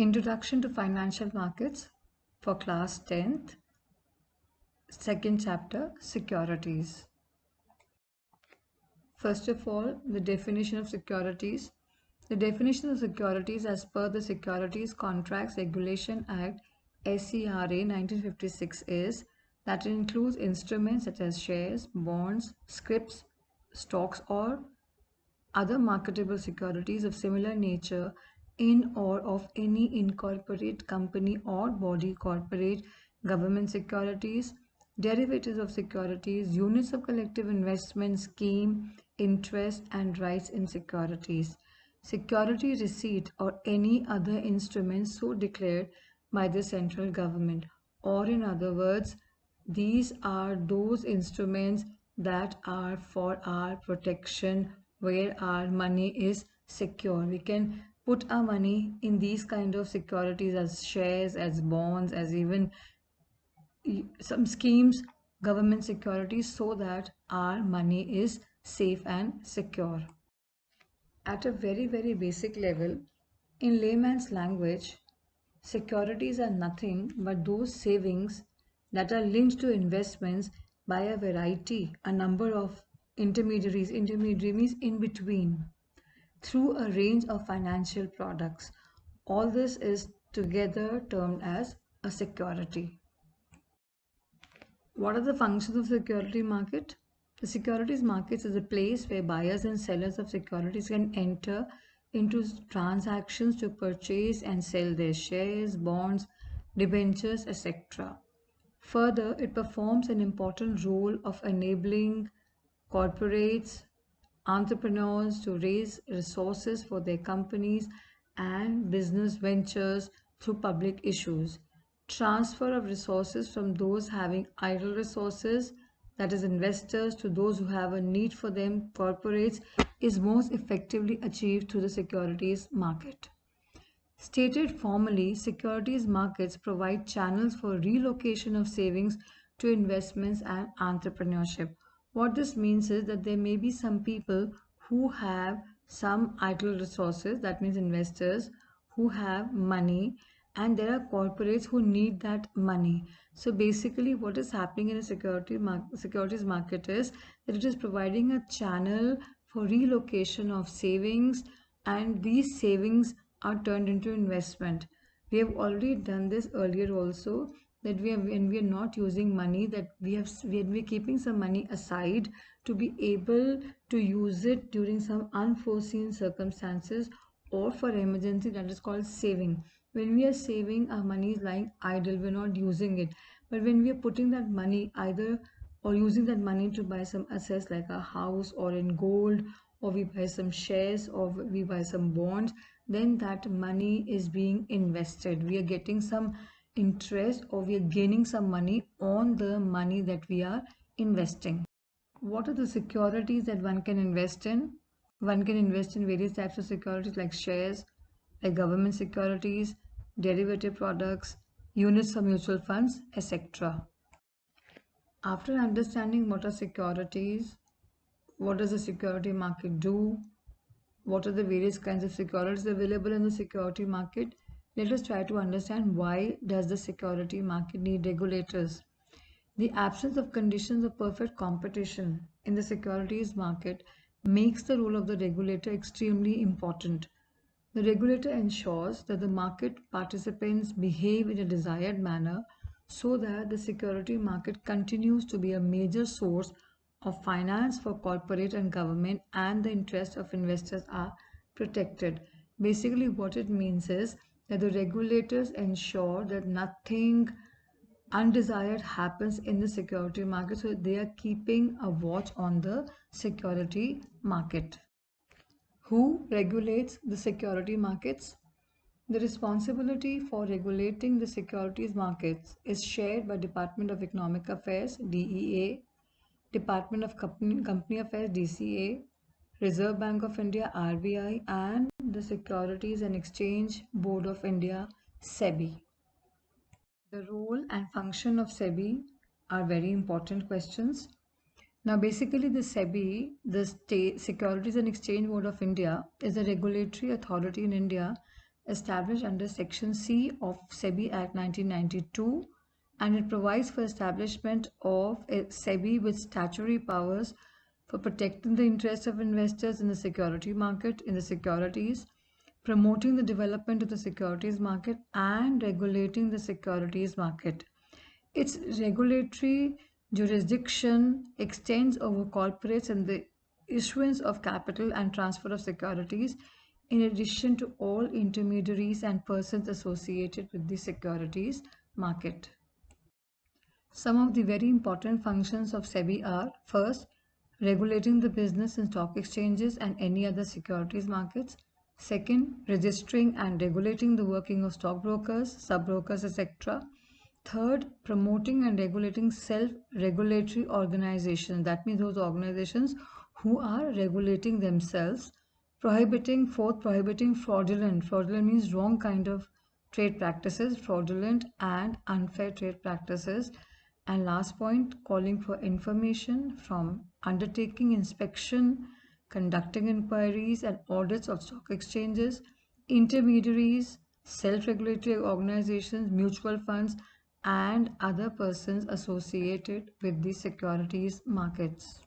Introduction to Financial Markets for class 10th, second chapter, Securities. First of all, the definition of securities. The definition of securities as per the Securities Contracts Regulation Act SCRA 1956 is that it includes instruments such as shares, bonds, scrips, stocks or other marketable securities of similar nature in or of any incorporated company or body, corporate, government securities, derivatives of securities, units of collective investment scheme, interest and rights in securities, security receipt or any other instrument so declared by the central government, or in other words, these are those instruments that are for our protection, where our money is secure. We can put our money in these kind of securities as shares, as bonds, as even some schemes, government securities, so that our money is safe and secure. At a very basic level, in layman's language, securities are nothing but those savings that are linked to investments by a number of intermediaries. Intermediary means in between, through a range of financial products. All this is together termed as a security. What are the functions of the security market? The securities markets is a place where buyers and sellers of securities can enter into transactions to purchase and sell their shares, bonds, debentures, etc. Further, it performs an important role of enabling corporates, entrepreneurs to raise resources for their companies and business ventures through public issues. Transfer of resources from those having idle resources, that is investors, to those who have a need for them, corporates, is most effectively achieved through the securities market. Stated formally, securities markets provide channels for relocation of savings to investments and entrepreneurship. What this means is that there may be some people who have some idle resources, that means investors who have money, and there are corporates who need that money. So basically what is happening in a securities market is that it is providing a channel for relocation of savings, and these savings are turned into investment. We have already done this earlier also, that when we are not using money, that we're keeping some money aside to be able to use it during some unforeseen circumstances or for emergency, that is called saving. When we are saving, our money is lying idle, we're not using it. But when we are putting that money either or using that money to buy some assets like a house or in gold, or we buy some shares or we buy some bonds, then that money is being invested. We are getting some interest or we are gaining some money on the money that we are investing. What are the securities that one can invest in? One can invest in various types of securities like shares, like government securities, derivative products, units of mutual funds, etc. After understanding what are securities, what does the security market do, what are the various kinds of securities available in the security market, let us try to understand why does the security market need regulators. The absence of conditions of perfect competition in the securities market makes the role of the regulator extremely important. The regulator ensures that the market participants behave in a desired manner so that the security market continues to be a major source of finance for corporate and government, and the interests of investors are protected. Basically, what it means is that the regulators ensure that nothing undesired happens in the security market, so they are keeping a watch on the security market. Who regulates the security markets? The responsibility for regulating the securities markets is shared by Department of Economic Affairs DEA, Department of Company Affairs DCA, Reserve Bank of India RBI, and the Securities and Exchange Board of India SEBI. The role and function of SEBI are very important questions. Now basically the SEBI, the State Securities and Exchange Board of India, is a regulatory authority in India established under Section C of SEBI Act 1992, and it provides for establishment of a SEBI with statutory powers for protecting the interests of investors in the security market, in the securities, promoting the development of the securities market, and regulating the securities market. Its regulatory jurisdiction extends over corporates and the issuance of capital and transfer of securities, in addition to all intermediaries and persons associated with the securities market. Some of the very important functions of SEBI are: first, regulating the business in stock exchanges and any other securities markets; second, registering and regulating the working of stockbrokers, sub-brokers, etc.; third, promoting and regulating self-regulatory organizations, that means those organizations who are regulating themselves; fourth, prohibiting fraudulent means wrong kind of trade practices, fraudulent and unfair trade practices; and last point, calling for information from undertaking inspection, conducting inquiries and audits of stock exchanges, intermediaries, self-regulatory organizations, mutual funds, and other persons associated with the securities markets.